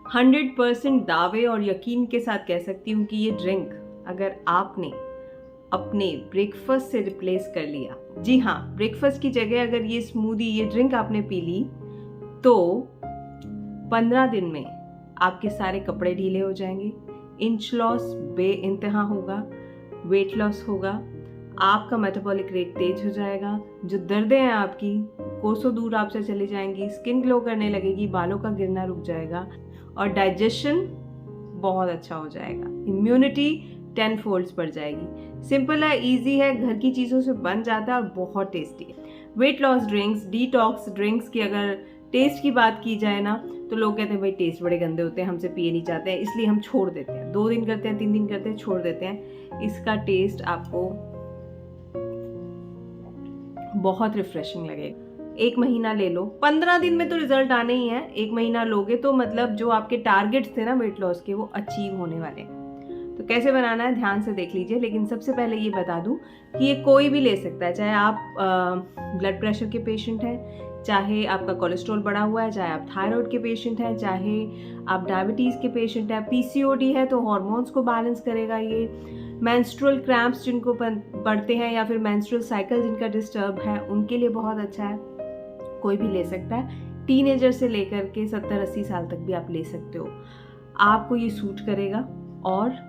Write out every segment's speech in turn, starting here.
100% दावे और यकीन के साथ कह सकती हूँ कि ये ड्रिंक अगर आपने अपने ब्रेकफास्ट से रिप्लेस कर लिया, जी हाँ, ब्रेकफास्ट की जगह अगर ये स्मूदी, ये ड्रिंक आपने पी ली, तो 15 दिन में आपके सारे कपड़े ढीले हो जाएंगे, इंच लॉस बे इंतहा होगा, वेट लॉस होगा, आपका मेटाबॉलिक रेट तेज हो जाएगा, जो दर्दें हैं आपकी कोसों दूर आपसे चली जाएंगी, स्किन ग्लो करने लगेगी, बालों का गिरना रुक जाएगा और डाइजेशन बहुत अच्छा हो जाएगा, इम्यूनिटी 10 फोल्ड्स बढ़ जाएगी। सिंपल है, इजी है, घर की चीज़ों से बन जाता है और बहुत टेस्टी है। Weight loss drinks, detox drinks की अगर टेस्ट की बात की जाए ना, तो लोग कहते हैं भाई टेस्ट बड़े गंदे होते हैं, हमसे पिए नहीं चाहते हैं, इसलिए हम छोड़ देते हैं। 2 दिन करते हैं, 3 दिन करते हैं, छोड़ देते हैं। इसका टेस्ट आपको बहुत रिफ्रेशिंग लगेगा। 1 महीना ले लो, 15 दिन में तो रिजल्ट आने ही है। 1 महीना लोगे तो मतलब जो आपके टारगेट्स थे ना वेट लॉस के, वो अचीव होने वाले हैं। तो कैसे बनाना है ध्यान से देख लीजिए। लेकिन सबसे पहले ये बता दूं कि ये कोई भी ले सकता है, चाहे आप ब्लड प्रेशर के पेशेंट हैं, चाहे आपका कोलेस्ट्रॉल बढ़ा हुआ है, चाहे आप थायराइड के पेशेंट हैं, चाहे आप डायबिटीज़ के पेशेंट हैं, पीसीओडी है तो हार्मोन्स को बैलेंस करेगा ये, मेंस्ट्रुअल क्रैम्प्स जिनको बढ़ते हैं या फिर मेंस्ट्रुअल साइकिल जिनका डिस्टर्ब है, उनके लिए बहुत अच्छा है। कोई भी ले सकता है, टीनेजर से लेकर के 70-80 साल तक भी आप ले सकते हो। आपको ये सूट करेगा और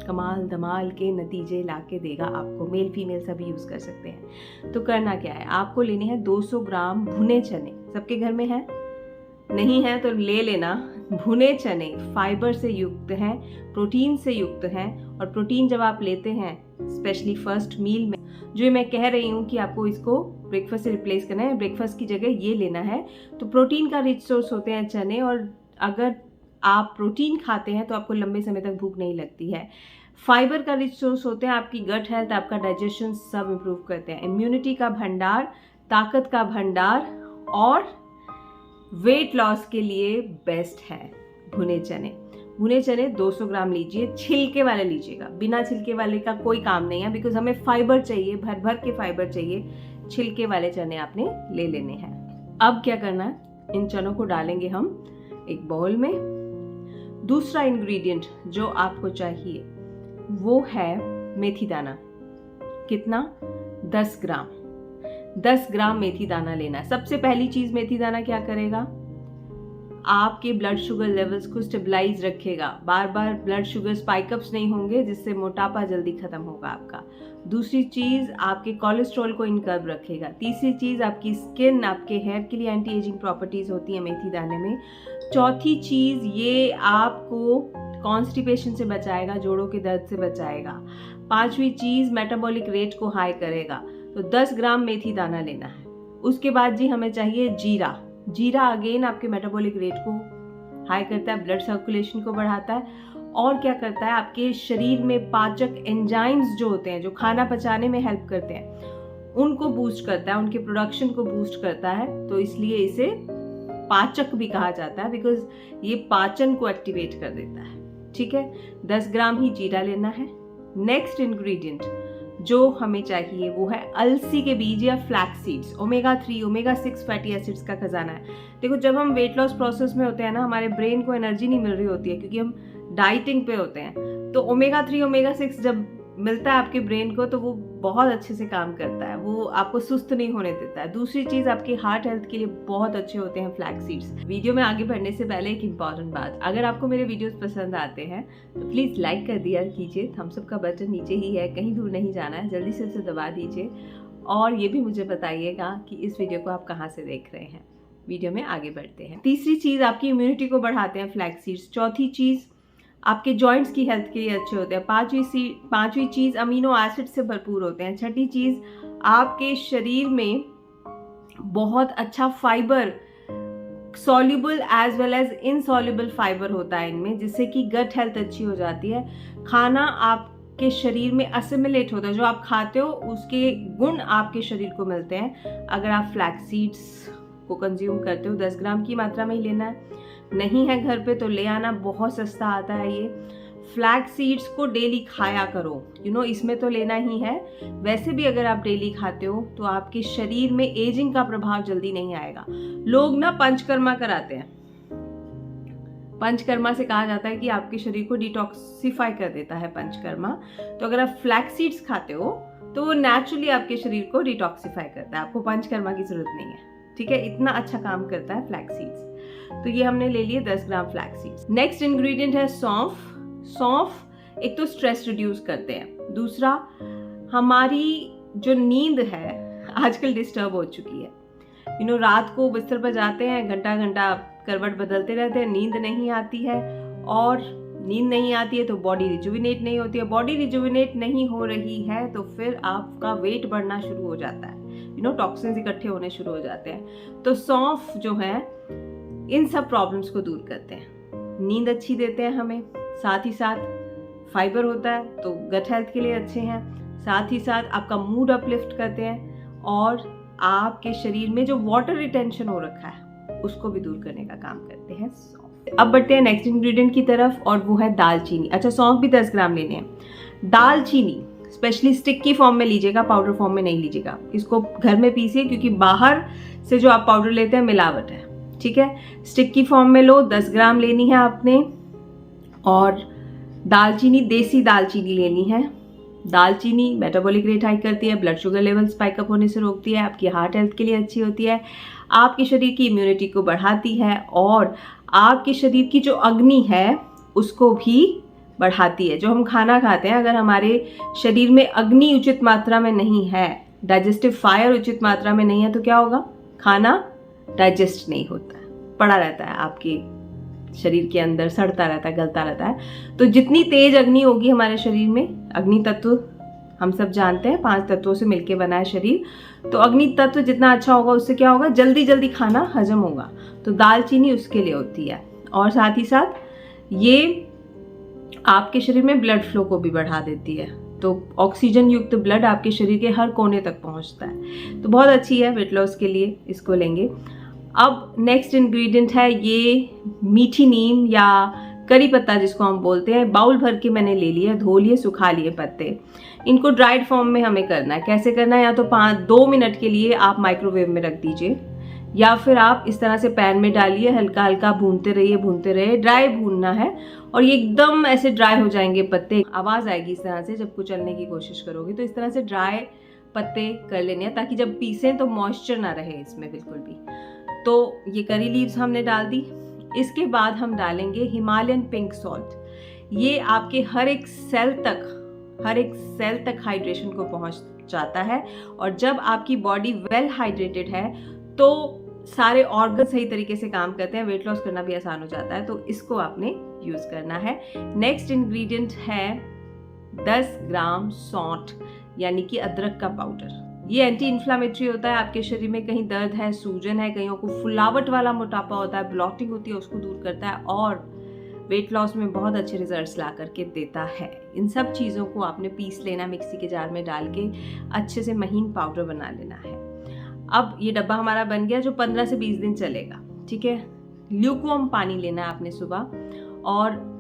कमाल धमाल के नतीजे ला के देगा आपको। मेल फीमेल सभी यूज़ कर सकते हैं। तो करना क्या है, आपको लेने हैं 200 ग्राम भुने चने। सबके घर में है, नहीं है तो ले लेना। भुने चने फाइबर से युक्त हैं, प्रोटीन से युक्त हैं, और प्रोटीन जब आप लेते हैं स्पेशली फर्स्ट मील में, जो मैं कह रही हूँ कि आपको इसको ब्रेकफास्ट से रिप्लेस करना है, ब्रेकफास्ट की जगह ये लेना है, तो प्रोटीन का रिच सोर्स होते हैं चने। और अगर आप प्रोटीन खाते हैं तो आपको लंबे समय तक भूख नहीं लगती है। फाइबर का रिच सोर्स होते हैं, आपकी गट हेल्थ, आपका डाइजेशन सब इम्प्रूव करते हैं। इम्यूनिटी का भंडार, ताकत का भंडार और वेट लॉस के लिए बेस्ट है भुने चने। भुने चने 200 ग्राम लीजिए, छिलके वाले लीजिएगा, बिना छिलके वाले का कोई काम नहीं है, बिकॉज हमें फाइबर चाहिए, भर भर के फाइबर चाहिए। छिलके वाले चने आपने ले लेने हैं। अब क्या करना है, इन चनों को डालेंगे हम एक बाउल में। दूसरा इंग्रेडिएंट जो आपको चाहिए वो है मेथी दाना। कितना? 10 ग्राम। 10 ग्राम मेथी दाना लेना है। सबसे पहली चीज मेथी दाना क्या करेगा, आपके ब्लड शुगर लेवल्स को स्टेबलाइज रखेगा। बार बार ब्लड शुगर स्पाइकअप्स नहीं होंगे, जिससे मोटापा जल्दी खत्म होगा आपका। दूसरी चीज आपके कोलेस्ट्रॉल को इन कर्व रखेगा। तीसरी चीज आपकी स्किन, आपके हेयर के लिए एंटी एजिंग प्रॉपर्टीज होती है मेथी दाने में। चौथी चीज ये आपको कॉन्स्टिपेशन से बचाएगा, जोड़ों के दर्द से बचाएगा। पांचवी चीज मेटाबॉलिक रेट को हाई करेगा। तो 10 ग्राम मेथी दाना लेना है। उसके बाद जी हमें चाहिए जीरा। जीरा अगेन आपके मेटाबॉलिक रेट को हाई करता है, ब्लड सर्कुलेशन को बढ़ाता है, और क्या करता है, आपके शरीर में पाचक एंजाइम्स जो होते हैं, जो खाना पचाने में हेल्प करते हैं, उनको बूस्ट करता है, उनके प्रोडक्शन को बूस्ट करता है। तो इसलिए इसे पाचक भी कहा जाता है, बिकॉज ये पाचन को एक्टिवेट कर देता है। ठीक है, 10 ग्राम ही जीरा लेना है। नेक्स्ट इंग्रेडिएंट जो हमें चाहिए वो है अलसी के बीज या flax seeds. Omega 3, omega 6 fatty acids का खजाना है। देखो, जब हम वेट लॉस प्रोसेस में होते हैं ना, हमारे ब्रेन को एनर्जी नहीं मिल रही होती है, क्योंकि हम डाइटिंग पे होते हैं। तो ओमेगा 3, ओमेगा 6 जब मिलता है आपके ब्रेन को, तो वो बहुत अच्छे से काम करता है, वो आपको सुस्त नहीं होने देता है। दूसरी चीज, आपकी हार्ट हेल्थ के लिए बहुत अच्छे होते हैं फ्लैक्स सीड्स। वीडियो में आगे बढ़ने से पहले एक इंपॉर्टेंट बात, अगर आपको मेरे वीडियोस पसंद आते हैं तो प्लीज लाइक कर दिया कीजिए। थम्स अप का बटन नीचे ही है, कहीं दूर नहीं जाना है, जल्दी से उसे दबा दीजिए। और ये भी मुझे बताइएगा कि इस वीडियो को आप कहाँ से देख रहे हैं। वीडियो में आगे बढ़ते हैं। तीसरी चीज, आपकी इम्यूनिटी को बढ़ाते हैं फ्लैक्स सीड्स। चौथी चीज, आपके जॉइंट्स की हेल्थ के लिए अच्छे होते हैं। पांचवी चीज, अमीनो एसिड से भरपूर होते हैं। छठी चीज, आपके शरीर में बहुत अच्छा fibre, soluble as well as insoluble fibre होता है इनमें, जिससे कि गट हेल्थ अच्छी हो जाती है। खाना आपके शरीर में असिमिलेट होता है, जो आप खाते हो उसके गुण आपके शरीर को मिलते हैं अगर आप फ्लैक्स सीड्स को कंज्यूम करते हो। 10 ग्राम की मात्रा में ही लेना है। नहीं है घर पे तो ले आना, बहुत सस्ता आता है ये। फ्लैक्स सीड्स को डेली खाया करो, इसमें तो लेना ही है। वैसे भी अगर आप डेली खाते हो तो आपके शरीर में एजिंग का प्रभाव जल्दी नहीं आएगा। लोग ना पंचकर्मा कराते हैं। पंचकर्मा से कहा जाता है कि आपके शरीर को डिटॉक्सिफाई कर देता है पंचकर्मा। तो अगर आप फ्लैक्स सीड्स खाते हो तो वो नेचुरली आपके शरीर को डिटॉक्सिफाई करता है, आपको पंचकर्मा की जरूरत नहीं है। ठीक है, इतना अच्छा काम करता है फ्लैक्स सीड्स। तो ये हमने ले लिए 10 ग्राम फ्लैक्स सीड्स। नेक्स्ट इंग्रेडिएंट है सौंफ। सौंफ एक तो स्ट्रेस रिड्यूस करते हैं, दूसरा हमारी जो नींद है आजकल डिस्टर्ब हो चुकी है। रात को बिस्तर पर जाते हैं, घंटा घंटा करवट बदलते रहते हैं, नींद नहीं आती है, और नींद नहीं आती है तो बॉडी रिजुविनेट नहीं होती है। बॉडी रिजुविनेट नहीं हो रही है तो फिर आपका वेट बढ़ना शुरू हो जाता है, टॉक्सिन्स इकट्ठे होने शुरू हो जाते हैं। तो सौंफ जो है इन सब प्रॉब्लम्स को दूर करते हैं, नींद अच्छी देते हैं हमें, साथ ही साथ फाइबर होता है तो गट हेल्थ के लिए अच्छे हैं, साथ ही साथ आपका मूड अपलिफ्ट करते हैं, और आपके शरीर में जो वाटर रिटेंशन हो रखा है उसको भी दूर करने का काम करते हैं सौंफ। अब बढ़ते हैं नेक्स्ट इंग्रेडिएंट की तरफ, और वो है दालचीनी। अच्छा, सौंफ भी 10 ग्राम लेने हैं। दालचीनी स्पेशली स्टिक की फॉर्म में लीजिएगा, पाउडर फॉर्म में नहीं लीजिएगा। इसको घर में पीसिए, क्योंकि बाहर से जो आप पाउडर लेते हैं मिलावट है। ठीक है, स्टिक की फॉर्म में लो, 10 ग्राम लेनी है आपने। और दालचीनी, देसी दालचीनी लेनी है। दालचीनी मेटाबॉलिक रेट हाई करती है, blood sugar level spike up होने से रोकती है, आपकी हार्ट हेल्थ के लिए अच्छी होती है, आपके शरीर की इम्यूनिटी को बढ़ाती है, और आपके शरीर की जो अग्नि है उसको भी बढ़ाती है। जो हम खाना खाते हैं, अगर हमारे शरीर में अग्नि उचित मात्रा में नहीं है, डाइजेस्टिव फायर उचित मात्रा में नहीं है, तो क्या होगा? खाना डाइजेस्ट नहीं होता है, पड़ा रहता है आपके शरीर के अंदर, सड़ता रहता है, गलता रहता है। तो जितनी तेज अग्नि होगी हमारे शरीर में, अग्नि तत्व हम सब जानते हैं 5 तत्वों से मिलके बना है शरीर, तो अग्नि तत्व जितना अच्छा होगा उससे क्या होगा? जल्दी जल्दी खाना हजम होगा। तो दालचीनी उसके लिए होती है, और साथ ही साथ ये आपके शरीर में ब्लड फ्लो को भी बढ़ा देती है, तो ऑक्सीजन युक्त ब्लड आपके शरीर के हर कोने तक पहुंचता है, तो बहुत अच्छी है वेट लॉस के लिए, इसको लेंगे। अब नेक्स्ट इंग्रेडिएंट है ये मीठी नीम या करी पत्ता जिसको हम बोलते हैं। बाउल भर के मैंने ले लिया, धो लिए, सुखा लिए पत्ते। इनको ड्राइड फॉर्म में हमें करना है। कैसे करना है? या तो 2 मिनट के लिए आप माइक्रोवेव में रख दीजिए, या फिर आप इस तरह से पैन में डालिए, हल्का हल्का भूनते रहिए, ड्राई भूनना है। और ये एकदम ऐसे ड्राई हो जाएंगे पत्ते, आवाज़ आएगी इस तरह से जब कुचलने की कोशिश करोगे, तो इस तरह से ड्राई पत्ते कर लेने हैं, ताकि जब पीसें तो मॉइस्चर ना रहे इसमें बिल्कुल भी। तो ये करी लीव्स हमने डाल दी। इसके बाद हम डालेंगे हिमालयन पिंक सॉल्ट। ये आपके हर एक सेल तक हाइड्रेशन को पहुंचाता है, और जब आपकी बॉडी वेल हाइड्रेटेड है तो सारे ऑर्गन सही तरीके से काम करते हैं, वेट लॉस करना भी आसान हो जाता है। तो इसको आपने यूज करना है। नेक्स्ट इंग्रेडिएंट है 10 ग्राम सौंठ, यानी कि अदरक का पाउडर। ये एंटी इन्फ्लामेटरी होता है, आपके शरीर में कहीं दर्द है, सूजन है, कहीं को फुलावट वाला मोटापा होता है, ब्लॉटिंग होती है, उसको दूर करता है, और वेट लॉस में बहुत अच्छे रिजल्ट्स ला करके देता है। इन सब चीज़ों को आपने पीस लेना, मिक्सी के जार में डाल के अच्छे से महीन पाउडर बना लेना है। अब ये डब्बा हमारा बन गया, जो 15 से 20 दिन चलेगा। ठीक है, ल्यूकवार्म पानी लेना है आपने सुबह, और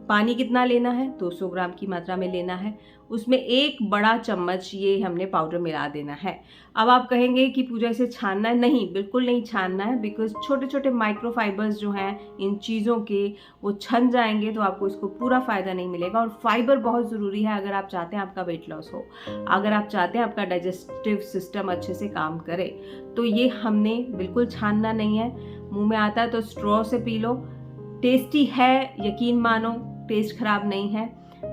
पानी कितना लेना है? 200 ग्राम की मात्रा में लेना है। उसमें 1 बड़ा चम्मच ये हमने पाउडर मिला देना है। अब आप कहेंगे कि पूजा इसे छानना है? नहीं, बिल्कुल नहीं छानना है, बिकॉज छोटे छोटे माइक्रोफाइबर्स जो हैं इन चीज़ों के, वो छन जाएंगे तो आपको इसको पूरा फ़ायदा नहीं मिलेगा। और फाइबर बहुत ज़रूरी है अगर आप चाहते हैं आपका वेट लॉस हो, अगर आप चाहते हैं आपका डाइजेस्टिव सिस्टम अच्छे से काम करे। तो ये हमने बिल्कुल छानना नहीं है। मुँह में आता है तो स्ट्रॉ से पी लो, टेस्टी है, यकीन मानो, टेस्ट खराब नहीं है,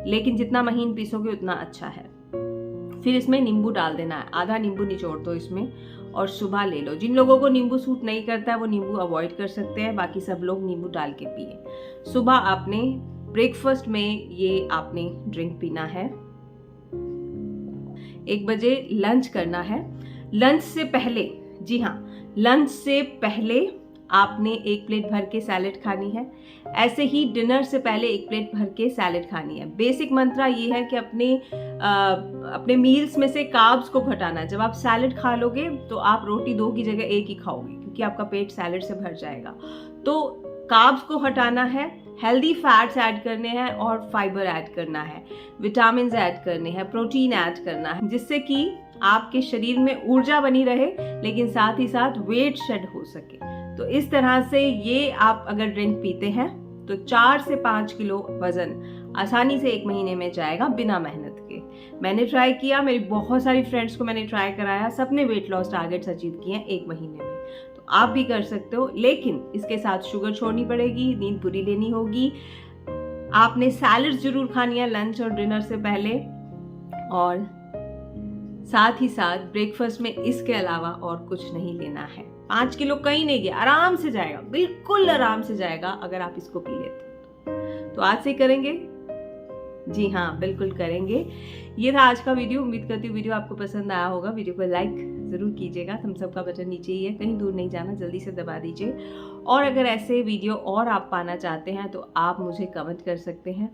लेकिन जितना महीन पीसोगे उतना अच्छा है। फिर इसमें नींबू डाल देना है, आधा नींबू निचोड़ दो इसमें, और सुबह ले लो। जिन लोगों को नींबू सूट नहीं करता है वो नींबू अवॉइड कर सकते हैं, बाकी सब लोग नींबू डाल के पिए। सुबह आपने ब्रेकफास्ट में ये आपने ड्रिंक पीना है। 1 बजे लंच करना है। लंच से पहले, जी हाँ, लंच से पहले आपने 1 प्लेट भर के सैलेड खानी है। ऐसे ही डिनर से पहले 1 प्लेट भर के सैलेड खानी है। बेसिक मंत्रा ये है कि अपने मील्स में से कार्ब्स को घटाना है। जब आप सैलेड खा लोगे तो आप रोटी 2 की जगह 1 ही खाओगे, क्योंकि आपका पेट सैलेड से भर जाएगा। तो कार्ब्स को हटाना है, हेल्दी फैट्स ऐड करने हैं, और फाइबर ऐड करना है, विटामिन ऐड करने हैं, प्रोटीन ऐड करना है, जिससे कि आपके शरीर में ऊर्जा बनी रहे, लेकिन साथ ही साथ वेट शेड हो सके। तो इस तरह से ये आप अगर ड्रिंक पीते हैं तो 4 से 5 किलो वजन आसानी से 1 महीने में जाएगा बिना मेहनत के। मैंने ट्राई किया, मेरी बहुत सारी फ्रेंड्स को मैंने ट्राई कराया, सबने वेट लॉस टारगेट्स अचीव किए हैं 1 महीने में। तो आप भी कर सकते हो, लेकिन इसके साथ शुगर छोड़नी पड़ेगी, नींद पूरी लेनी होगी, आपने सैलड जरूर खानी है लंच और डिनर से पहले, और साथ ही साथ ब्रेकफास्ट में इसके अलावा और कुछ नहीं लेना है। 5 किलो कहीं नहीं गया, आराम से जाएगा, बिल्कुल आराम से जाएगा अगर आप इसको पी लेते। तो आज से करेंगे? जी हाँ, बिल्कुल करेंगे। ये था आज का वीडियो। उम्मीद करती हूँ वीडियो आपको पसंद आया होगा। वीडियो को लाइक ज़रूर कीजिएगा, थम्स अप का बटन नीचे ही है, कहीं दूर नहीं जाना, जल्दी से दबा दीजिए। और अगर ऐसे वीडियो और आप पाना चाहते हैं तो आप मुझे कमेंट कर सकते हैं।